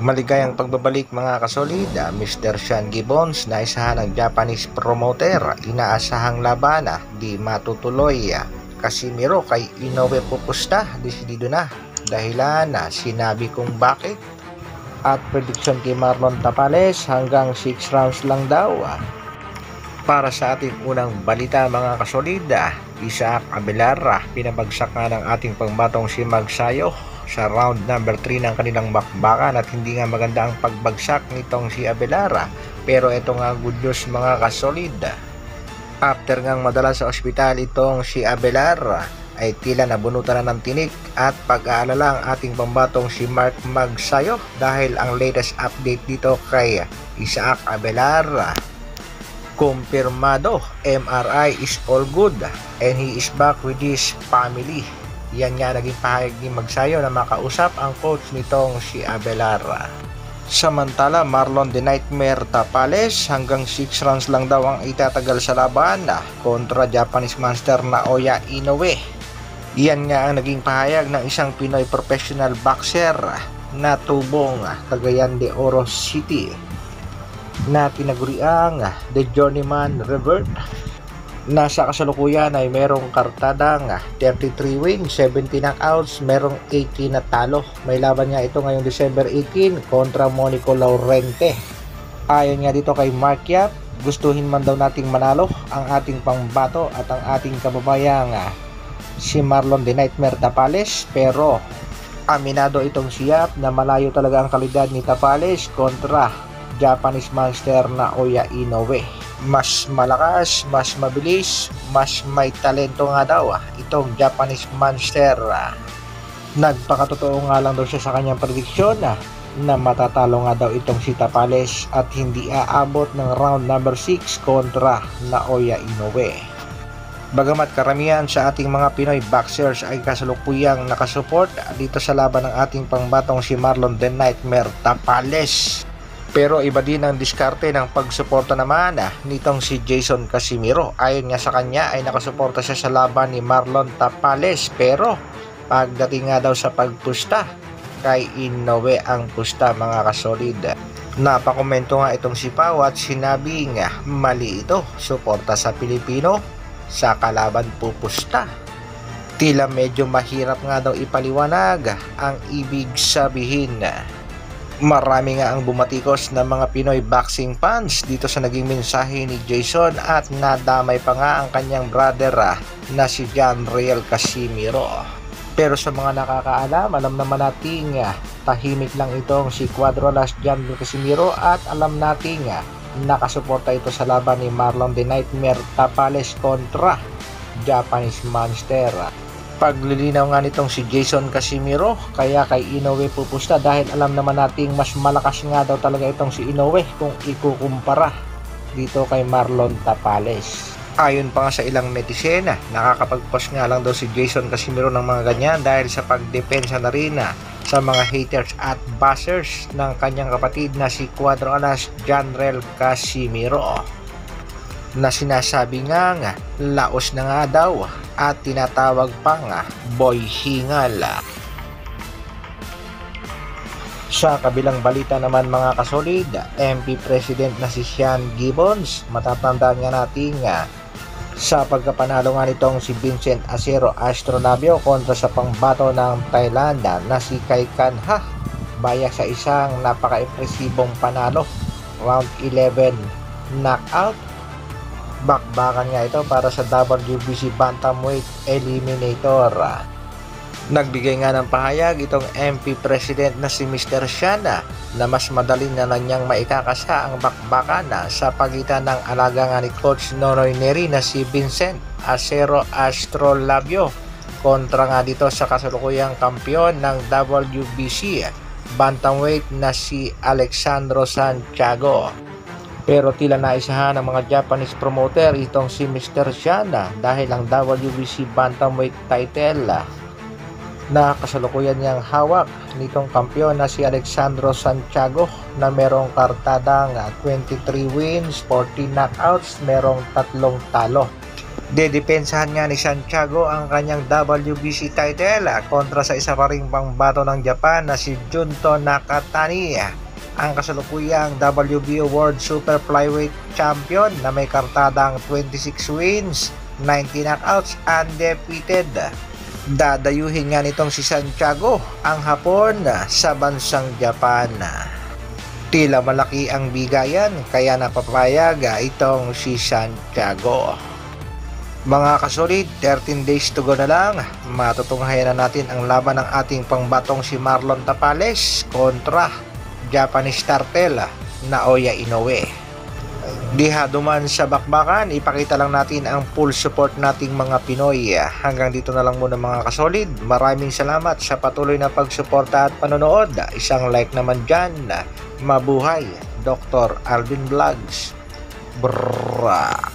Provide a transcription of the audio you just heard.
Maligayang pagbabalik mga kasolid, Mr. Sean Gibbons na isahan ng Japanese promoter. Inaasahang laban di matutuloy. Casimiro kay Inoue pupusta, desidido na. Dahilan sinabi kong bakit. At prediction kay Marlon Tapales hanggang 6 rounds lang daw. Para sa ating unang balita mga kasolid, Isaac Abelara, pinabagsak nga ng ating pangbatong si Magsayo sa round number 3 ng kanilang bakbakan at hindi nga maganda ang pagbagsak nitong si Abelara. Pero ito nga good news mga kasolid. After ngang madala sa ospital itong si Abelara ay tila nabunutan na ng tinik at pag-aalala ang ating pambatong si Mark Magsayo dahil ang latest update dito kay Isaac Abelara. Kumpirmado, MRI is all good and he is back with his family. Yan nga naging pahayag ni Magsayo na makausap ang coach nitong si Abelara. Samantala, Marlon The Nightmare Tapales hanggang 6 rounds lang daw ang itatagal sa laban kontra Japanese monster Naoya Inoue. Yan nga ang naging pahayag ng isang Pinoy professional boxer na tubong Cagayan de Oro City na tinaguriang The Journeyman Revert. Nasa kasalukuyan ay merong kartadang 33 wins, 70 knockouts, merong 18 na talo. May laban nga ito ngayong December 18 kontra Monico Laurente. Ayon nga dito kay Mark Yap, gustuhin man daw nating manalo ang ating pangbato at ang ating kababayang si Marlon The Nightmare Tapales, pero aminado itong si Yap na malayo talaga ang kalidad ni Tapales kontra Japanese monster Naoya Inoue. Mas malakas, mas mabilis, mas may talento nga daw itong Japanese monster. Nagpakatotoo nga lang daw siya sa kanyang prediksyon na matatalo nga daw itong si Tapales at hindi aabot ng round number 6 kontra Naoya Inoue. Bagamat karamihan sa ating mga Pinoy boxers ay kasalukuyang nakasupport dito sa laban ng ating pangbatong si Marlon The Nightmare Tapales, pero iba din ang diskarte ng pagsuporta naman nitong si Jason Casimiro. Ayon nga sa kanya ay nakasuporta siya sa laban ni Marlon Tapales, pero pagdating nga daw sa pagpusta kay Inoue ang pusta mga kasolid. Napakomento nga itong si Pau at sinabi nga mali ito, suporta sa Pilipino sa kalaban pupusta. Tila medyo mahirap nga daw ipaliwanag ang ibig sabihin. Marami nga ang bumatikos ng mga Pinoy boxing fans dito sa naging mensahe ni Jason at nadamay pa nga ang kanyang brother na si John Riel Casimiro. Pero sa mga nakakaalam, alam naman natin tahimik lang itong si Cuadrolas John Riel Casimiro at alam natin nakasuporta ito sa laban ni Marlon The Nightmare Tapales kontra Japanese monster. Paglilinaw nga nitong si Jason Casimiro kaya kay Inoue pupusta dahil alam naman nating mas malakas nga daw talaga itong si Inoue kung ikukumpara dito kay Marlon Tapales. Ayon pa nga sa ilang netizen, nakakapag-post nga lang daw si Jason Casimiro ng mga ganyan dahil sa pagdepensa na rin sa mga haters at bashers ng kanyang kapatid na si Cuadro Alas John Riel Casimiro, na sinasabi nga laos na nga daw at tinatawag pang boy hingal. Sa kabilang balita naman mga kasolid, MP President na si Sean Gibbons, matatandaan nga natin sa pagkapanalo nga nitong si Vincent Acero Astrolabio kontra sa pangbato ng Thailand na si Kai Kanha baya sa isang napaka-impresibong panalo, round 11 knockout. Bakbakan nga ito para sa WBC Bantamweight Eliminator. Nagbigay nga ng pahayag itong MP President na si Mr. Shana na mas madali na niyang maikakasa ang bakbakan sa pagitan ng alaga nga ni Coach Nonoy Neri na si Vincent Acero Astrolabio kontra nga dito sa kasalukuyang kampiyon ng WBC Bantamweight na si Alexandro Santiago. Pero tila naisahan ng mga Japanese promoter itong si Mr. Shana dahil ang WBC Bantamweight title na kasalukuyan niyang hawak nitong kampiyon na si Alexandro Santiago na merong kartadang 23 wins, 14 knockouts, merong 3 talo. Dedepensahan nga ni Santiago ang kanyang WBC title kontra sa isa pa ring pangbato ng Japan na si Junto Nakatani, ang kasalukuyang WBO World Super Flyweight Champion na may kartadang 26 wins, 90 knockouts, undefeated. Dadayuhin nga nitong si Santiago ang Hapon sa bansang Japan. Tila malaki ang bigayan kaya napapayag itong si Santiago. Mga kasolid, 13 days to go na lang, matutunghayan na natin ang laban ng ating pangbatong si Marlon Tapales kontra Japanese Turtle Naoya Inoue. Diha duman sa bakbakan, ipakita lang natin ang full support nating mga Pinoy. Hanggang dito na lang muna mga kasolid, maraming salamat sa patuloy na pagsuporta at panonood. Isang like naman dyan. Mabuhay, Dr. Alvin Vlogs. Brrrr.